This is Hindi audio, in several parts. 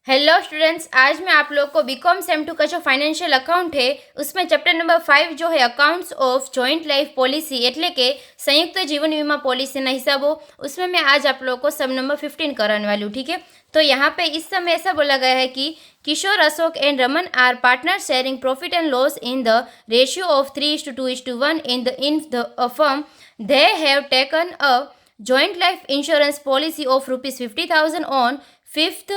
हेलो स्टूडेंट्स, आज मैं आप लोग को बीकॉम सेम 2 का जो फाइनेंशियल अकाउंट है उसमें चैप्टर नंबर 5 जो है accounts of joint life policy એટલે કે संयुक्त जीवन बीमा पॉलिसीના हिसाबो उसमें मैं आज आप लोग को सम नंबर 15 कराने वाली हूँ। ठीक है, तो यहाँ पे इस समय ऐसा बोला गया है कि Kishore, Ashok and Raman are partner sharing profit and loss in the ratio of 3:2:1 in the firm. They have taken a joint life insurance policy of ₹50,000 on 5th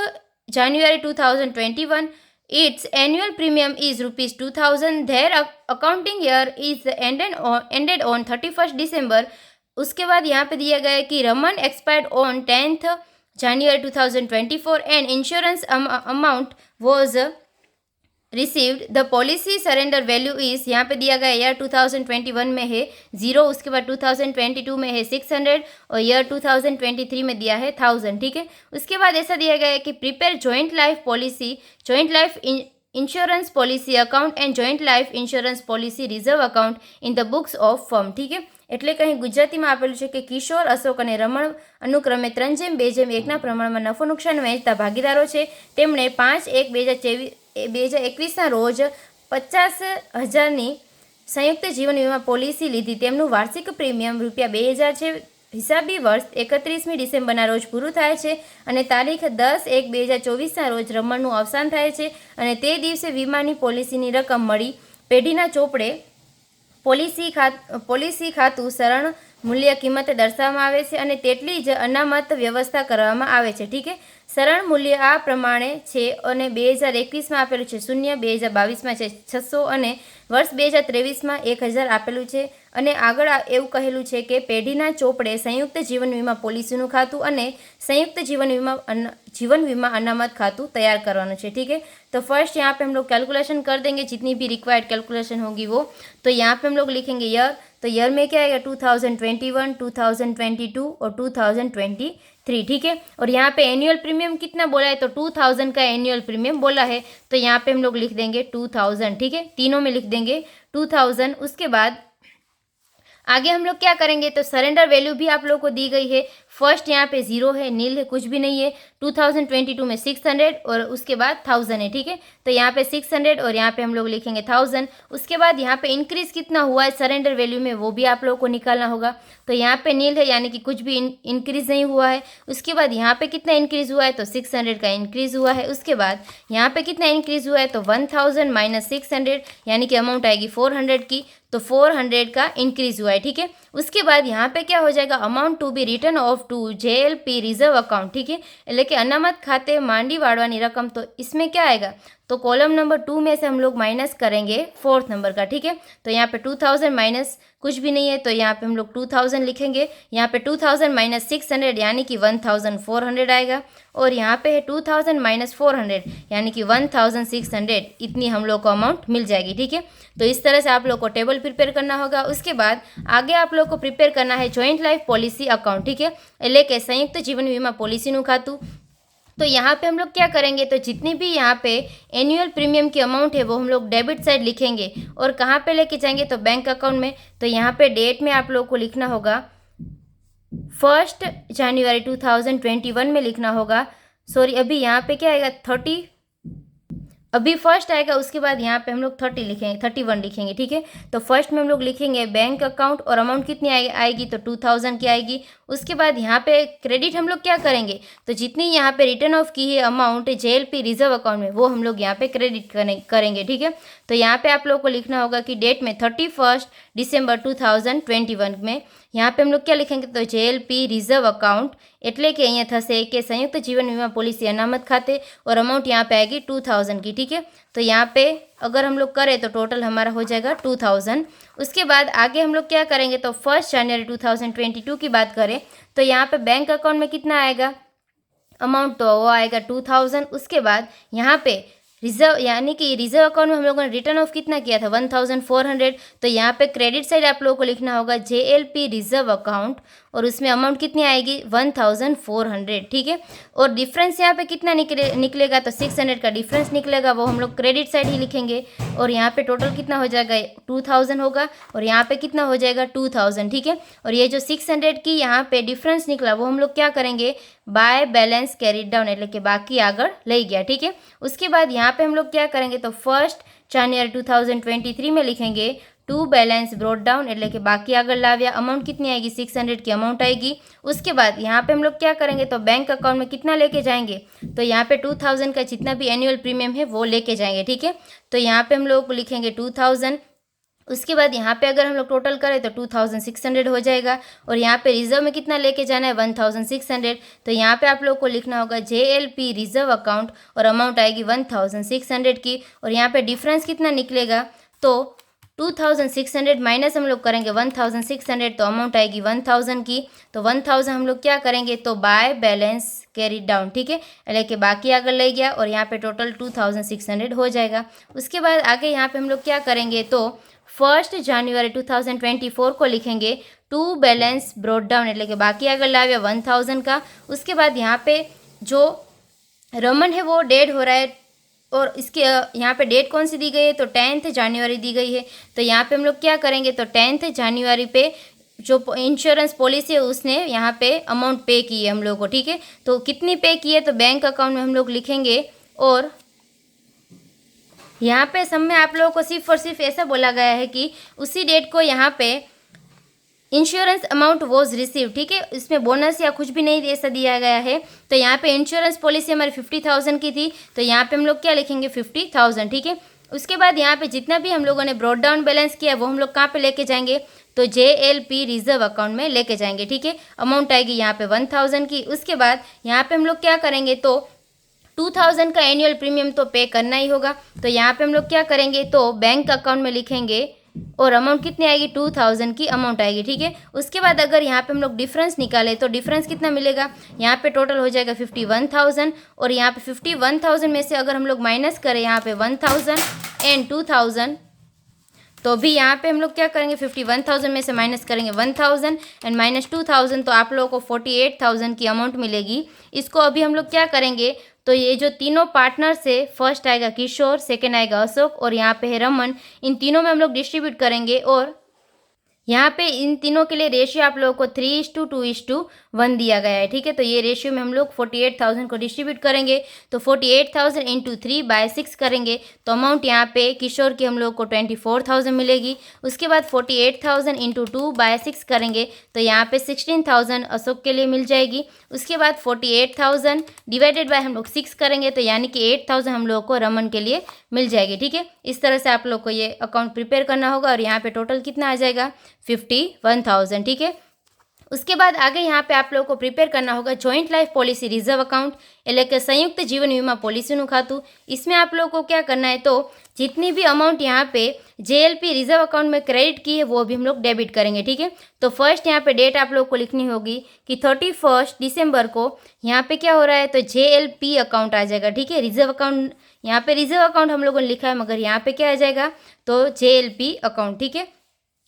January 2021. Its annual premium is ₹2,000. Their accounting year is ended on 31st December. उसके बाद यहाँ पे दिया गया है कि Raman expired on 10th January 2024 and insurance amount was received. The policy surrender value is, यहाँ पे दिया गया ईयर 2021 में है 0, उसके बाद 2022 में है 600 और ईयर 2023 में दिया है 1000. ठीक है, उसके बाद ऐसा दिया गया है कि prepare joint life policy, joint life insurance policy account and joint life insurance policy reserve account in the books of firm. ठीक है, એટલે કે અહીં ગુજરાતીમાં આપેલું છે કે કિશોર, અશોક અને રમણ અનુક્રમે 3:2:1ના પ્રમાણમાં નફો નુકસાન વહેંચતા ભાગીદારો છે. તેમણે 5/1/2021ના રોજ 50,000ની સંયુક્ત જીવન વીમા પોલિસી લીધી. તેમનું વાર્ષિક પ્રીમિયમ ₹2,000 છે. હિસાબી વર્ષ 31મી ડિસેમ્બરના રોજ પૂરું થાય છે અને તારીખ 10/1/2024ના રોજ રમણનું અવસાન થાય છે અને તે દિવસે વીમાની પોલિસીની રકમ મળી. પેઢીના ચોપડે પોલિસી ખાતું સરળ મૂલ્ય કિંમત દર્શાવવામાં આવે છે અને તેટલી જ અનામત વ્યવસ્થા કરવામાં આવે છે. ઠીક છે, સરળ મૂલ્ય આ પ્રમાણે છે અને 2021માં આપેલું છે 0, 2022માં છે 600 અને વર્ષ 2023માં 1000 આપેલું છે. અને આગળ એવું કહેલું છે કે પેઢીના ચોપડે संयुक्त जीवन बीमा पॉलिसीનું ખાતું અને संयुक्त जीवन बीमा अनामत खातू तैयार करवाना है. ठीक है, तो फर्स्ट यहाँ पे हम लोग कैलकुलेशन कर देंगे, जितनी भी रिक्वायर्ड कैलकुलेशन होगी वो. तो यहाँ पे हम लोग लिखेंगे ईयर, तो ईयर में क्या आएगा 2021, 2022 और 2023. ठीक है, और यहाँ पे एनुअल प्रीमियम कितना बोला है तो 2000 का एनुअल प्रीमियम बोला है, तो यहाँ पे हम लोग लिख देंगे 2000. ठीक है, तीनों में लिख देंगे 2000. उसके बाद आगे हम लोग क्या करेंगे तो सरेंडर वैल्यू भी आप लोगों को दी गई है. फर्स्ट यहाँ पे 0 है, नील है, कुछ भी नहीं है. 2022 में 600 और उसके बाद 1000 है. ठीक है, तो यहाँ पे 600 और यहाँ पे हम लोग लिखेंगे 1000. उसके बाद यहाँ पे इंक्रीज कितना हुआ है सरेंडर वैल्यू में वो भी आप लोगों को निकालना होगा. तो यहाँ पे नील है, यानी कि कुछ भी इंक्रीज नहीं हुआ है. उसके बाद यहाँ पे कितना इंक्रीज हुआ है तो 600 का इंक्रीज हुआ है. उसके बाद यहाँ पे कितना इंक्रीज हुआ है तो 1000 माइनस 600, यानी कि अमाउंट आएगी 400 की, तो 400 का इंक्रीज हुआ है. ठीक है, उसके बाद यहाँ पे क्या हो जाएगा, amount to be return of to JLP reserve account. ठीक है, એટલે કે અનામત ખાતે માંડી વાળવાની રકમ, तो इसमें क्या आएगा तो कॉलम नंबर 2 में से हम लोग माइनस करेंगे 4th नंबर का. ठीक है, तो यहाँ पे 2000 माइनस कुछ भी नहीं है, तो यहाँ पे हम लोग 2000 लिखेंगे. यहाँ पे 2000 माइनस 600 यानी कि 1400 आएगा, और यहाँ पे है 2000 माइनस 400 यानी कि 1600. इतनी हम लोग को अमाउंट मिल जाएगी. ठीक है, तो इस तरह से आप लोग को टेबल प्रिपेयर करना होगा. उसके बाद आगे आप लोग को प्रिपेयर करना है जॉइंट लाइफ पॉलिसी अकाउंट. ठीक है, એટલે કે સંયુક્ત જીવન વીમા પોલિસીનું ખાતું. तो यहाँ पे हम लोग क्या करेंगे तो जितनी भी यहाँ पे एनुअल प्रीमियम की अमाउंट है वो हम लोग डेबिट साइड लिखेंगे और कहाँ पे लेके जाएंगे तो बैंक अकाउंट में. तो यहाँ पे डेट में आप लोग को लिखना होगा 1 जनवरी 2021 में लिखना होगा. सॉरी, अभी यहाँ पे क्या आएगा 30, अभी फर्स्ट आएगा, उसके बाद यहाँ पे हम लोग 30 लिखेंगे, 31 लिखेंगे. ठीक है, तो फर्स्ट में हम लोग लिखेंगे बैंक अकाउंट और अमाउंट कितनी आएगी तो 2000 की आएगी. उसके बाद यहाँ पे क्रेडिट हम लोग क्या करेंगे तो जितनी यहाँ पे रिटर्न ऑफ की है अमाउंट JLP रिजर्व अकाउंट में वो हम लोग यहाँ पे क्रेडिट करेंगे. ठीक है, तो यहाँ पे आप लोग को लिखना होगा कि डेट में 31 दिसंबर 2021 में यहाँ पे हम लोग क्या लिखेंगे तो JLP रिजर्व अकाउंट, એટલે કે અહીંયા થશે કે संयुक्त जीवन बीमा पॉलिसी अनामत खाते और अमाउंट यहाँ पे आएगी 2000 की. ठीक है, तो यहाँ पे अगर हम लोग करें तो टोटल हमारा हो जाएगा 2000. उसके बाद आगे हम लोग क्या करेंगे तो 1 जनवरी 2022 की बात करें तो यहाँ पे बैंक अकाउंट में कितना आएगा अमाउंट तो वो आएगा 2000. उसके बाद यहाँ पे रिजर्व यानी कि रिजर्व अकाउंट में हम लोगों ने रिटर्न ऑफ कितना किया था 1400, तो यहाँ पे क्रेडिट साइड आप लोगों को लिखना होगा JLP रिजर्व अकाउंट, और उसमें अमाउंट कितनी आएगी 1400, ठीक है। और डिफरेंस यहाँ पे कितना निकलेगा तो 600 का डिफरेंस निकलेगा, वो हम लोग क्रेडिट साइड ही लिखेंगे। और यहाँ पे टोटल कितना हो जाएगा 2000 होगा, और यहाँ पे कितना हो जाएगा 2000, ठीक है। और ये जो 600 की यहाँ पे डिफरेंस निकला वो हम लोग क्या करेंगे बाय बैलेंस कैरिड डाउन, એટલે કે बाकी આગળ લઈ ગયા, ठीक है। उसके बाद यहाँ पे हम लोग क्या करेंगे तो 1 जनवरी 2023 में लिखेंगे टू बैलेंस ब्रॉट डाउन, એટલે કે बाकी આગળ લાવ્યા। अमाउंट कितनी आएगी 600 की अमाउंट आएगी। उसके बाद यहाँ पे हम लोग क्या करेंगे तो बैंक अकाउंट में कितना लेके जाएंगे तो यहाँ पे 2000 का जितना भी एनुअल प्रीमियम है वो लेके जाएंगे, ठीक है। तो यहाँ पे हम लोग लिखेंगे 2000। उसके बाद यहाँ पे अगर हम लोग टोटल करें तो 2600 हो जाएगा। और यहाँ पे रिजर्व में कितना लेके जाना है 1600, तो यहाँ पे आप लोग को लिखना होगा JLP रिजर्व अकाउंट, और अमाउंट आएगी 1600 की। और यहाँ पे डिफरेंस कितना निकलेगा तो 2600 माइनस हम लोग करेंगे 1600, तो अमाउंट आएगी 1000 की। तो 1000 हम लोग क्या करेंगे तो बाय बैलेंस कैरिड डाउन, ठीक है, એટલે કે बाकी આગળ લઈ ગયા, और यहाँ पे टोटल 2600 हो जाएगा। उसके बाद आगे यहाँ पे हम लोग क्या करेंगे तो 1 जनवरी 2024 को लिखेंगे टू बैलेंस ब्रॉट डाउन, એટલે કે बाकी આગળ લાવ્યા 1000 का। उसके बाद यहाँ पे जो रमन है वो डेड हो रहा है, और इसके यहाँ पे डेट कौन सी दी गई है तो 10 जनवरी दी गई है। तो यहाँ पे हम लोग क्या करेंगे तो 10 जनवरी पे जो इंश्योरेंस पॉलिसी है उसने यहाँ पे अमाउंट पे की है हम लोग को, ठीक है। तो कितनी पे की है तो बैंक अकाउंट में हम लोग लिखेंगे, और यहाँ पे सब में आप लोगों को सिर्फ और सिर्फ ऐसा बोला गया है कि उसी डेट को यहाँ पे इंश्योरेंस अमाउंट वॉज रिसीव, ठीक है। इसमें बोनस या कुछ भी नहीं ऐसा दिया गया है। तो यहाँ पे इंश्योरेंस पॉलिसी हमारी 50,000 की थी, तो यहाँ पे हम लोग क्या लिखेंगे 50,000, ठीक है। उसके बाद यहाँ पे जितना भी हम लोगों ने ब्रॉट डाउन बैलेंस किया वो हम लोग कहाँ पे लेके जाएंगे तो JLP रिजर्व अकाउंट में लेके जाएंगे, ठीक है। अमाउंट आएगी यहाँ पे 1000 की। उसके बाद यहाँ पे हम लोग क्या करेंगे तो 2000 का एनुअल प्रीमियम तो पे करना ही होगा। तो यहाँ पे हम लोग क्या करेंगे तो बैंक अकाउंट में लिखेंगे, और अमाउंट कितनी आएगी 2000 की अमाउंट आएगी, ठीक है। उसके बाद अगर यहाँ पे हम लोग डिफरेंस निकालें तो डिफरेंस कितना मिलेगा, यहाँ पे टोटल हो जाएगा 51,000, और यहाँ पे 51,000 में से अगर हम लोग माइनस करें यहाँ पे 1000 एंड 2000, तो भी यहाँ पे हम लोग क्या करेंगे 51,000 में से माइनस करेंगे 1000 एंड माइनस 2000, तो आप लोगों को 48,000 की अमाउंट मिलेगी। इसको अभी हम लोग क्या करेंगे तो ये जो तीनों पार्टनर से फर्स्ट आएगा किशोर, सेकंड आएगा अशोक, और यहाँ पे है रमन, इन तीनों में हम लोग डिस्ट्रीब्यूट करेंगे। और यहाँ पे इन तीनों के लिए रेशियो आप लोगों को 3:2:1 दिया गया है, ठीक है। तो ये रेशियो में हम लोग 48,000 को डिस्ट्रीब्यूट करेंगे, तो 48,000 इंटू 3/6 करेंगे, तो अमाउंट यहाँ पे किशोर की हम लोग को 24,000 मिलेगी। उसके बाद 48,000 इंटू 2/6 करेंगे, तो यहाँ पे 16,000 अशोक के लिए मिल जाएगी। उसके बाद 48,000 डिवाइडेड बाय हम लोग 6 करेंगे, तो यानी कि 8,000 हम लोग को रमन के लिए मिल जाएगी, ठीक है। इस तरह से आप लोग को ये अकाउंट प्रिपेयर करना होगा, और यहाँ पे टोटल कितना आ जाएगा 51,000, ठीक है। उसके बाद आगे यहाँ पे आप लोगों को प्रिपेयर करना होगा joint life policy reserve account, એટલે કે संयुक्त जीवन बीमा पॉलिसीનું खातुं। इसमें आप लोगों को क्या करना है तो जितनी भी अमाउंट यहाँ पे JLP रिजर्व अकाउंट में क्रेडिट की है वो भी हम लोग डेबिट करेंगे, ठीक है। तो फर्स्ट यहाँ पे डेट आप लोग को लिखनी होगी कि 31 दिसंबर को यहाँ पे क्या हो रहा है तो JLP अकाउंट आ जाएगा, ठीक है। रिजर्व अकाउंट यहाँ पे रिजर्व अकाउंट हम लोगों ने लिखा है, मगर यहाँ पे क्या आ जाएगा तो JLP अकाउंट, ठीक है।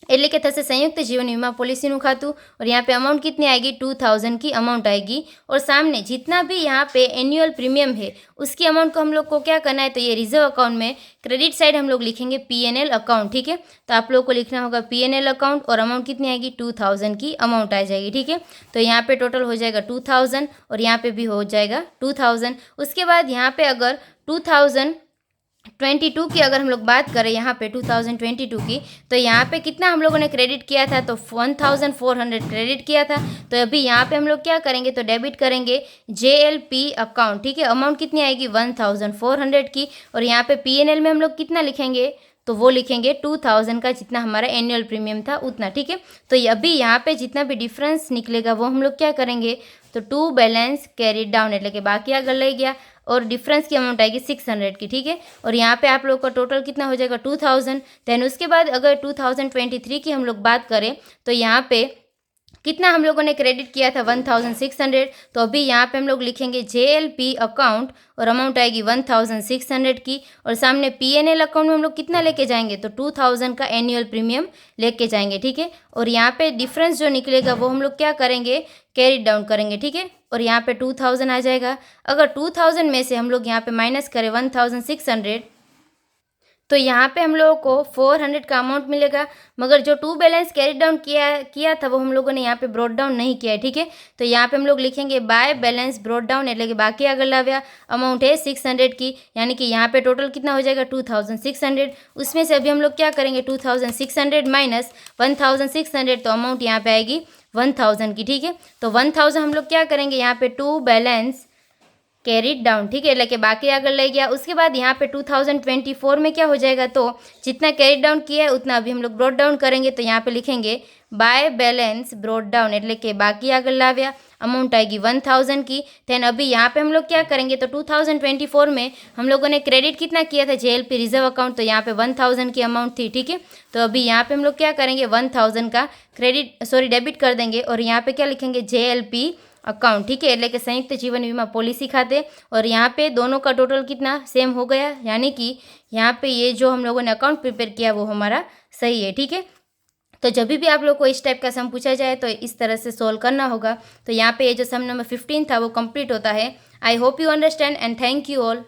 એટલે કે થશે संयुक्त जीवन बीमा पॉलिसीનું खातुं, और यहाँ पे अमाउंट कितनी आएगी 2000 की अमाउंट आएगी। और सामने जितना भी यहाँ पे एनुअल प्रीमियम है उसकी अमाउंट को हम लोग को क्या करना है तो ये रिजर्व अकाउंट में क्रेडिट साइड हम लोग लिखेंगे PNL अकाउंट, ठीक है। तो आप लोग को लिखना होगा PNL अकाउंट, और अमाउंट कितनी आएगी 2000 की अमाउंट आ जाएगी, ठीक है। तो यहाँ पे टोटल हो जाएगा 2000, और यहाँ पे भी हो जाएगा 2000। उसके बाद यहाँ पे अगर 2022 की अगर हम लोग बात करें यहाँ पे 2022 की, तो यहाँ पे कितना हम लोगों ने क्रेडिट किया था तो 1400 क्रेडिट किया था। तो अभी यहाँ पे हम लोग क्या करेंगे तो डेबिट करेंगे JLP अकाउंट, ठीक है। अमाउंट कितनी आएगी 1400 की, और यहाँ पे PNL में हम लोग कितना लिखेंगे तो वो लिखेंगे 2000 का जितना हमारा एनुअल प्रीमियम था उतना, ठीक है। तो अभी यहाँ पे जितना भी डिफरेंस निकलेगा वो हम लोग क्या करेंगे तो टू बैलेंस कैरी डाउन, એટલે કે बाकी આગળ લઈ ગયા, और डिफरेंस की अमाउंट आएगी 600 की, ठीक है। और यहाँ पे आप लोग का टोटल कितना हो जाएगा 2000। देन उसके बाद अगर 2023 की हम लोग बात करें तो यहाँ पे कितना हम लोगों ने क्रेडिट किया था 1600, तो अभी यहाँ पे हम लोग लिखेंगे JLP अकाउंट और अमाउंट आएगी 1600 की, और सामने PNL अकाउंट में हम लोग कितना लेके जाएंगे, तो 2000 का एनुअल प्रीमियम लेके जाएंगे, ठीक है। और यहाँ पे डिफरेंस जो निकलेगा वो हम लोग क्या करेंगे, कैरी डाउन करेंगे, ठीक है। और यहाँ पे 2000 आ जाएगा। अगर 2000 में से हम लोग यहाँ पे माइनस करें 1600, तो यहाँ पे हम लोगों को 400 का अमाउंट मिलेगा, मगर जो टू बैलेंस कैरी डाउन किया था वो हम लोगों ने यहाँ पे ब्रॉट डाउन नहीं किया है, ठीक है। तो यहाँ पे हम लोग लिखेंगे बाय बैलेंस ब्रॉट डाउन, એટલે કે બાકી આગળ લાવ્યા, अमाउंट है 600 की, यानी कि यहाँ पे टोटल कितना हो जाएगा 2600। उसमें से अभी हम लोग क्या करेंगे 2600 माइनस 1600, तो अमाउंट यहाँ पे आएगी 1000 की, ठीक है। तो 1000 हम लोग क्या करेंगे यहाँ पे टू बैलेंस कैरीड डाउन, ठीक है, એટલે કે बाकी આગળ લઈ गया। उसके बाद यहाँ पे 2024 में क्या हो जाएगा, तो जितना कैरीड डाउन किया है उतना अभी हम लोग ब्रॉट डाउन करेंगे, तो यहाँ पे लिखेंगे बाय बैलेंस ब्रॉट डाउन, એટલે કે बाकी આગળ लाव्या, अमाउंट आएगी 1000 की। देन अभी यहाँ पे हम लोग क्या करेंगे, तो 2024 में हम लोगों ने क्रेडिट कितना किया था JLP रिजर्व अकाउंट, तो यहाँ पे 1000 की अमाउंट थी, ठीक है। तो अभी यहाँ पे हम लोग क्या करेंगे 1000 का डेबिट कर देंगे, और यहाँ पे क्या लिखेंगे JLP अकाउंट, ठीक है, એટલે કે संयुक्त जीवन बीमा पॉलिसी खाते। और यहाँ पे दोनों का टोटल कितना सेम हो गया, यानी कि यहाँ पे ये जो हम लोगों ने अकाउंट प्रिपेयर किया वो हमारा सही है, ठीक है। तो जब भी आप लोग को इस टाइप का सम पूछा जाए तो इस तरह से सोल्व करना होगा। तो यहाँ पे ये जो सम नंबर 15 था वो कंप्लीट होता है। I hope you understand and thank you all.